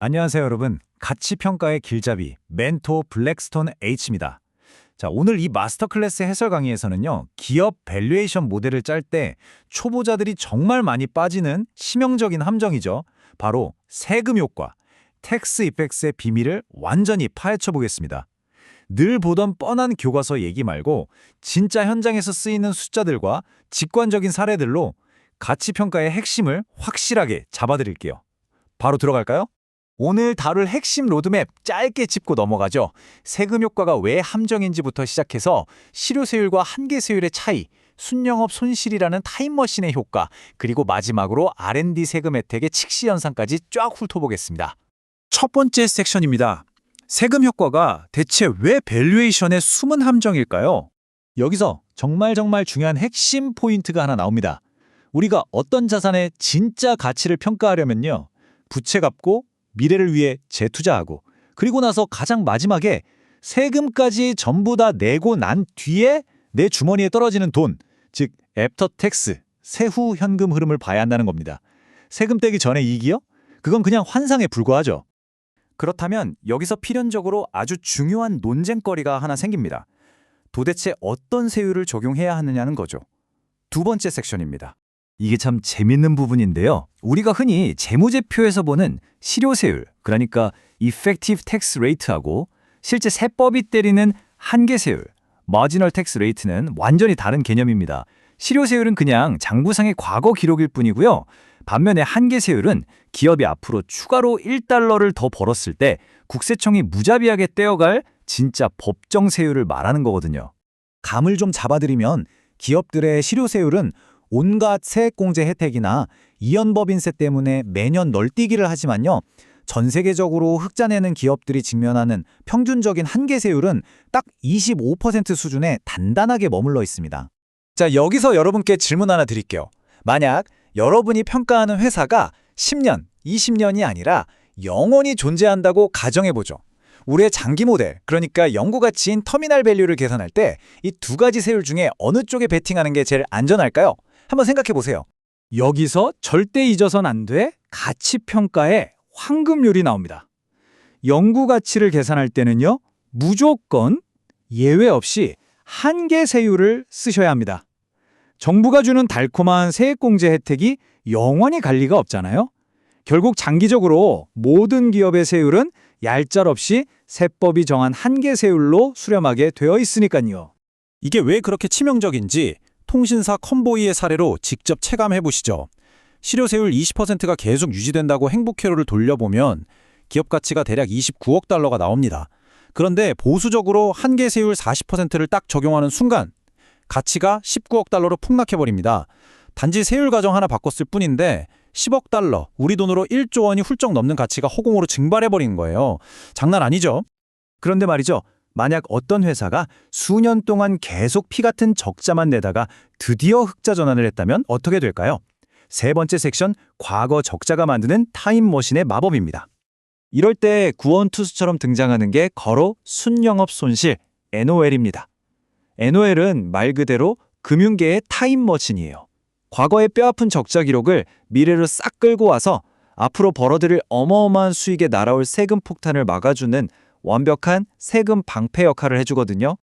안녕하세요, 여러분. 가치평가의 길잡이, 멘토 블랙스톤 H입니다. 자, 오늘 이 마스터 클래스 해설 강의에서는요, 기업 밸류에이션 모델을 짤 때 초보자들이 정말 많이 빠지는 치명적인 함정이죠. 바로 세금 효과, 텍스 이펙스의 비밀을 완전히 파헤쳐 보겠습니다. 늘 보던 뻔한 교과서 얘기 말고 진짜 현장에서 쓰이는 숫자들과 직관적인 사례들로 가치평가의 핵심을 확실하게 잡아드릴게요. 바로 들어갈까요? 오늘 다룰 핵심 로드맵 짧게 짚고 넘어가죠. 세금 효과가 왜 함정인지부터 시작해서 실효세율과 한계세율의 차이, 순영업 손실이라는 타임머신의 효과, 그리고 마지막으로 R&D 세금 혜택의 직시 현상까지 쫙 훑어보겠습니다. 첫 번째 섹션입니다. 세금 효과가 대체 왜 밸류에이션의 숨은 함정일까요? 여기서 정말 중요한 핵심 포인트가 하나 나옵니다. 우리가 어떤 자산의 진짜 가치를 평가하려면요, 부채 갚고 미래를 위해 재투자하고, 그리고 나서 가장 마지막에 세금까지 전부 다 내고 난 뒤에 내 주머니에 떨어지는 돈, 즉 애프터 텍스, 세후 현금 흐름을 봐야 한다는 겁니다. 세금 떼기 전에 이익이요? 그건 그냥 환상에 불과하죠. 그렇다면 여기서 필연적으로 아주 중요한 논쟁거리가 하나 생깁니다. 도대체 어떤 세율을 적용해야 하느냐는 거죠. 두 번째 섹션입니다. 이게 참 재밌는 부분인데요. 우리가 흔히 재무제표에서 보는 실효세율, 그러니까 effective tax rate하고 실제 세법이 때리는 한계세율, marginal tax rate는 완전히 다른 개념입니다. 실효세율은 그냥 장부상의 과거 기록일 뿐이고요. 반면에 한계세율은 기업이 앞으로 추가로 1달러를 더 벌었을 때 국세청이 무자비하게 떼어갈 진짜 법정세율을 말하는 거거든요. 감을 좀 잡아드리면 기업들의 실효세율은 온갖 세액공제 혜택이나 이연법인세 때문에 매년 널뛰기를 하지만요, 전 세계적으로 흑자 내는 기업들이 직면하는 평균적인 한계세율은 딱 25% 수준에 단단하게 머물러 있습니다. 자, 여기서 여러분께 질문 하나 드릴게요. 만약 여러분이 평가하는 회사가 10년, 20년이 아니라 영원히 존재한다고 가정해보죠. 우리의 장기 모델, 그러니까 연구가치인 터미널 밸류를 계산할 때 이 두 가지 세율 중에 어느 쪽에 베팅하는 게 제일 안전할까요? 한번 생각해 보세요. 여기서 절대 잊어선 안 돼 가치평가의 황금률이 나옵니다. 연구가치를 계산할 때는요, 무조건 예외 없이 한계세율을 쓰셔야 합니다. 정부가 주는 달콤한 세액공제 혜택이 영원히 갈 리가 없잖아요. 결국 장기적으로 모든 기업의 세율은 얄짤없이 세법이 정한 한계세율로 수렴하게 되어 있으니까요. 이게 왜 그렇게 치명적인지 통신사 컴보이의 사례로 직접 체감해 보시죠. 실효세율 20%가 계속 유지된다고 행복회로를 돌려보면 기업 가치가 대략 29억 달러가 나옵니다. 그런데 보수적으로 한계세율 40%를 딱 적용하는 순간 가치가 19억 달러로 폭락해버립니다. 단지 세율 가정 하나 바꿨을 뿐인데 10억 달러, 우리 돈으로 1조 원이 훌쩍 넘는 가치가 허공으로 증발해버린 거예요. 장난 아니죠? 그런데 말이죠. 만약 어떤 회사가 수년 동안 계속 피 같은 적자만 내다가 드디어 흑자 전환을 했다면 어떻게 될까요? 세 번째 섹션, 과거 적자가 만드는 타임머신의 마법입니다. 이럴 때 구원투수처럼 등장하는 게 거로 순영업 손실, NOL입니다. NOL은 말 그대로 금융계의 타임머신이에요. 과거의 뼈아픈 적자 기록을 미래로 싹 끌고 와서 앞으로 벌어들일 어마어마한 수익에 날아올 세금 폭탄을 막아주는 완벽한 세금 방패 역할을 해주거든요.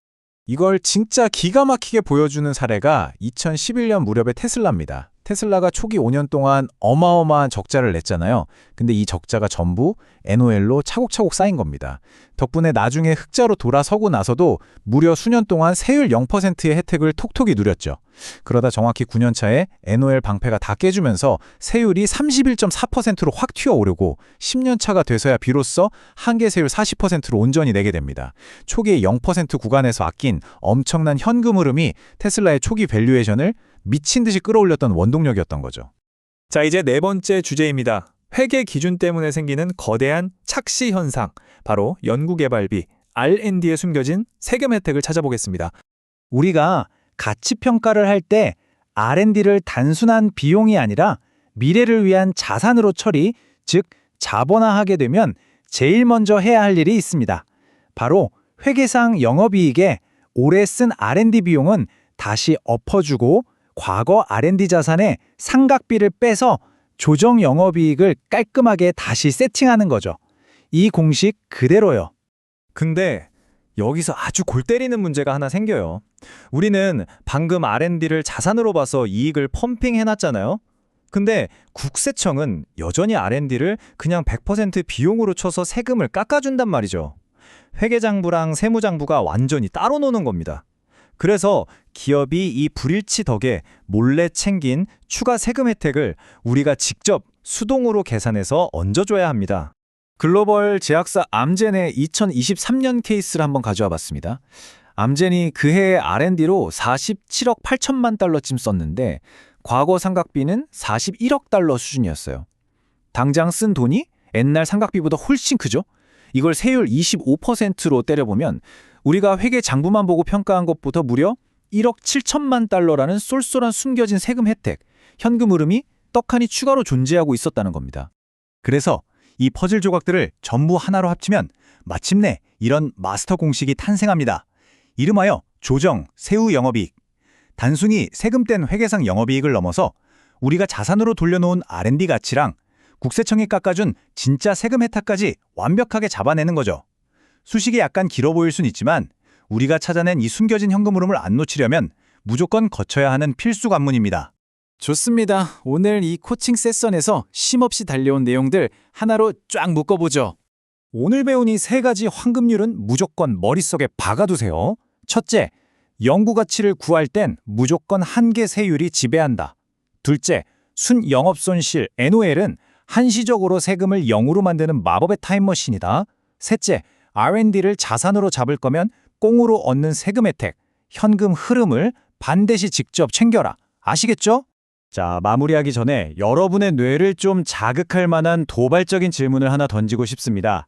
이걸 진짜 기가 막히게 보여주는 사례가 2011년 무렵의 테슬라입니다. 테슬라가 초기 5년 동안 어마어마한 적자를 냈잖아요. 근데 이 적자가 전부 NOL로 차곡차곡 쌓인 겁니다. 덕분에 나중에 흑자로 돌아서고 나서도 무려 수년 동안 세율 0%의 혜택을 톡톡히 누렸죠. 그러다 정확히 9년 차에 NOL 방패가 다 깨지면서 세율이 31.4%로 확 튀어오르고 10년 차가 돼서야 비로소 한계세율 40%로 온전히 내게 됩니다. 초기의 0% 구간에서 아낀 엄청난 현금 흐름이 테슬라의 초기 밸류에이션을 미친 듯이 끌어올렸던 원동력이었던 거죠. 자, 이제 네 번째 주제입니다. 회계 기준 때문에 생기는 거대한 착시 현상, 바로 연구개발비, R&D에 숨겨진 세금 혜택을 찾아보겠습니다. 우리가 가치평가를 할 때 R&D를 단순한 비용이 아니라 미래를 위한 자산으로 처리, 즉 자본화하게 되면 제일 먼저 해야 할 일이 있습니다. 바로 회계상 영업이익에 올해 쓴 R&D 비용은 다시 엎어주고 과거 R&D 자산의 상각비를 빼서 조정 영업이익을 깔끔하게 다시 세팅하는 거죠. 이 공식 그대로요. 근데 여기서 아주 골 때리는 문제가 하나 생겨요. 우리는 방금 R&D를 자산으로 봐서 이익을 펌핑해놨잖아요. 근데 국세청은 여전히 R&D를 그냥 100% 비용으로 쳐서 세금을 깎아준단 말이죠. 회계장부랑 세무장부가 완전히 따로 노는 겁니다. 그래서 기업이 이 불일치 덕에 몰래 챙긴 추가 세금 혜택을 우리가 직접 수동으로 계산해서 얹어줘야 합니다. 글로벌 제약사 암젠의 2023년 케이스를 한번 가져와 봤습니다. 암젠이 그해 R&D로 47억 8천만 달러쯤 썼는데 과거 상각비는 41억 달러 수준이었어요. 당장 쓴 돈이 옛날 상각비보다 훨씬 크죠? 이걸 세율 25%로 때려보면 우리가 회계 장부만 보고 평가한 것보다 무려 1억 7천만 달러라는 쏠쏠한 숨겨진 세금 혜택, 현금 흐름이 떡하니 추가로 존재하고 있었다는 겁니다. 그래서 이 퍼즐 조각들을 전부 하나로 합치면 마침내 이런 마스터 공식이 탄생합니다. 이름하여 조정 세후 영업이익. 단순히 세금 뗀 회계상 영업이익을 넘어서 우리가 자산으로 돌려놓은 R&D 가치랑 국세청이 깎아준 진짜 세금 혜택까지 완벽하게 잡아내는 거죠. 수식이 약간 길어 보일 순 있지만 우리가 찾아낸 이 숨겨진 현금 흐름을 안 놓치려면 무조건 거쳐야 하는 필수 관문입니다. 좋습니다. 오늘 이 코칭 세션에서 쉼없이 달려온 내용들 하나로 쫙 묶어보죠. 오늘 배운 이 세 가지 황금률은 무조건 머릿속에 박아두세요. 첫째, 영구 가치를 구할 땐 무조건 한계 세율이 지배한다. 둘째, 순 영업손실 NOL은 한시적으로 세금을 0으로 만드는 마법의 타임머신이다. 셋째, R&D를 자산으로 잡을 거면 꽁으로 얻는 세금 혜택, 현금 흐름을 반드시 직접 챙겨라. 아시겠죠? 자, 마무리하기 전에 여러분의 뇌를 좀 자극할 만한 도발적인 질문을 하나 던지고 싶습니다.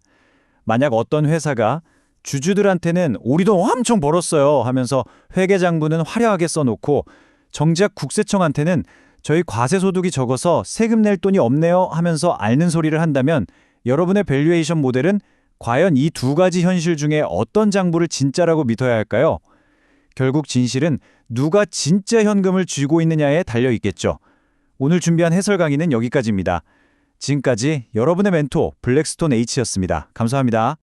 만약 어떤 회사가 주주들한테는 우리도 엄청 벌었어요 하면서 회계장부는 화려하게 써놓고 정작 국세청한테는 저희 과세소득이 적어서 세금 낼 돈이 없네요 하면서 앓는 소리를 한다면 여러분의 밸류에이션 모델은 과연 이 두 가지 현실 중에 어떤 장부를 진짜라고 믿어야 할까요? 결국 진실은 누가 진짜 현금을 쥐고 있느냐에 달려 있겠죠. 오늘 준비한 해설 강의는 여기까지입니다. 지금까지 여러분의 멘토 블랙스톤 H였습니다. 감사합니다.